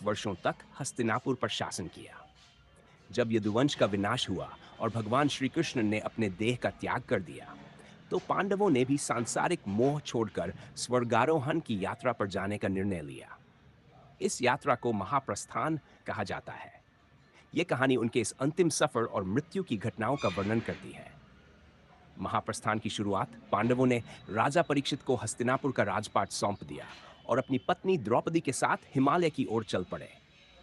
वर्षों तक हस्तिनापुर पर शासन किया। जब यदुवंश का विनाश हुआ और भगवान श्री कृष्ण ने अपने देह का त्याग कर दिया, तो पांडवों ने भी सांसारिक मोह छोड़कर स्वर्गारोहण की यात्रा पर जाने का निर्णय लिया। इस यात्रा को महाप्रस्थान कहा जाता है। यह कहानी उनके इस अंतिम सफर और मृत्यु की घटनाओं का वर्णन करती है। महाप्रस्थान की शुरुआत पांडवों ने राजा परीक्षित को हस्तिनापुर का राजपाट सौंप दिया और अपनी पत्नी द्रौपदी के साथ हिमालय की ओर चल पड़े।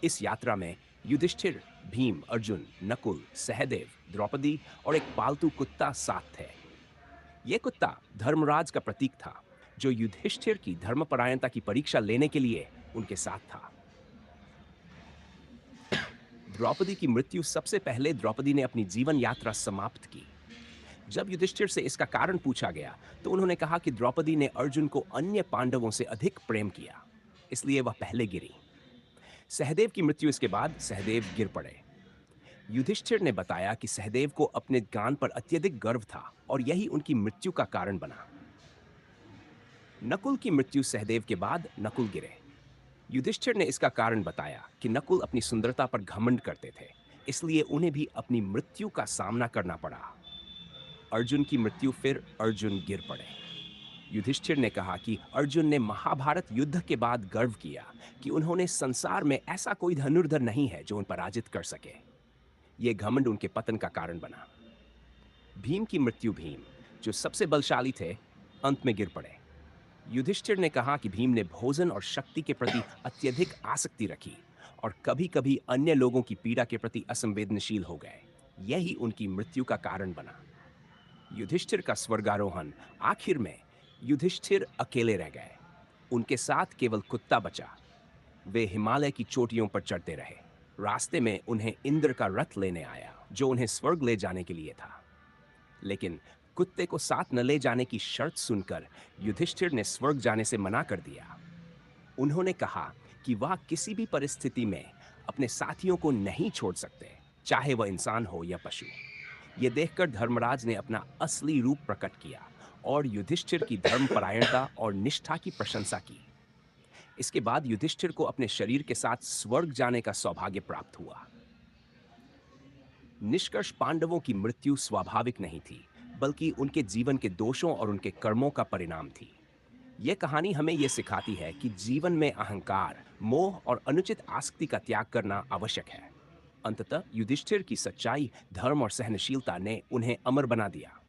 इस यात्रा में युधिष्ठिर, भीम, अर्जुन, नकुल, सहदेव, द्रौपदी और एक पालतू कुत्ता साथ थे। यह कुत्ता धर्मराज का प्रतीक था, जो युधिष्ठिर की धर्मपरायणता की परीक्षा लेने के लिए उनके साथ था। द्रौपदी की मृत्यु सबसे पहले द्रौपदी ने अपनी जीवन यात्रा समाप्त की। जब युधिष्ठिर से इसका कारण पूछा गया, तो उन्होंने कहा कि द्रौपदी ने अर्जुन को अन्य पांडवों से अधिक प्रेम किया, इसलिए वह पहले गिरी। सहदेव की मृत्यु इसके बाद सहदेव गिर पड़े। युधिष्ठिर ने बताया कि सहदेव को अपने ज्ञान पर अत्यधिक गर्व था और यही उनकी मृत्यु का कारण बना। नकुल की मृत्यु सहदेव के बाद नकुल गिरे। युधिष्ठिर ने इसका कारण बताया कि नकुल अपनी सुंदरता पर घमंड करते थे, इसलिए उन्हें भी अपनी मृत्यु का सामना करना पड़ा। अर्जुन की मृत्यु फिर अर्जुन गिर पड़े। युधिष्ठिर ने कहा कि अर्जुन ने महाभारत युद्ध के बाद गर्व किया कि उन्होंने संसार में ऐसा कोई धनुर्धर नहीं है जो उन पराजित कर सके। ये घमंड उनके पतन का कारण बना। भीम की मृत्यु भीम, जो सबसे बलशाली थे, अंत में गिर पड़े। युधिष्ठिर ने कहा कि भीम ने भोजन और शक्ति के प्रति अत्यधिक आसक्ति रखी और कभी-कभी अन्य लोगों की पीड़ा के प्रति असंवेदनशील हो गए। यही उनकी मृत्यु का कारण बना। युधिष्ठिर का स्वर्गारोहण आखिर में युधिष्ठिर अकेले रह गए। उनके साथ केवल कुत्ता बचा। वे हिमालय की चोटियों पर चढ़ते रहे। रास्ते में उन्हें इंद्र का रथ लेने आया, जो उन्हें स्वर्ग ले जाने के लिए था। लेकिन कुत्ते को साथ न ले जाने की शर्त सुनकर युधिष्ठिर ने स्वर्ग जाने से मना कर दिया। उन्होंने कहा कि वह किसी भी परिस्थिति में अपने साथियों को नहीं छोड़ सकते, चाहे वह इंसान हो या पशु। यह देखकर धर्मराज ने अपना असली रूप प्रकट किया और युधिष्ठिर की धर्मपरायणता और निष्ठा की प्रशंसा की। इसके बाद युधिष्ठिर को अपने शरीर के साथ स्वर्ग जाने का सौभाग्य प्राप्त हुआ। निष्कर्ष, पांडवों की मृत्यु स्वाभाविक नहीं थी, बल्कि उनके जीवन के दोषों और उनके कर्मों का परिणाम थी। यह कहानी हमें यह सिखाती है कि जीवन में अहंकार, मोह और अनुचित आसक्ति का त्याग करना आवश्यक है। अंततः युधिष्ठिर की सच्चाई, धर्म और सहनशीलता ने उन्हें अमर बना दिया।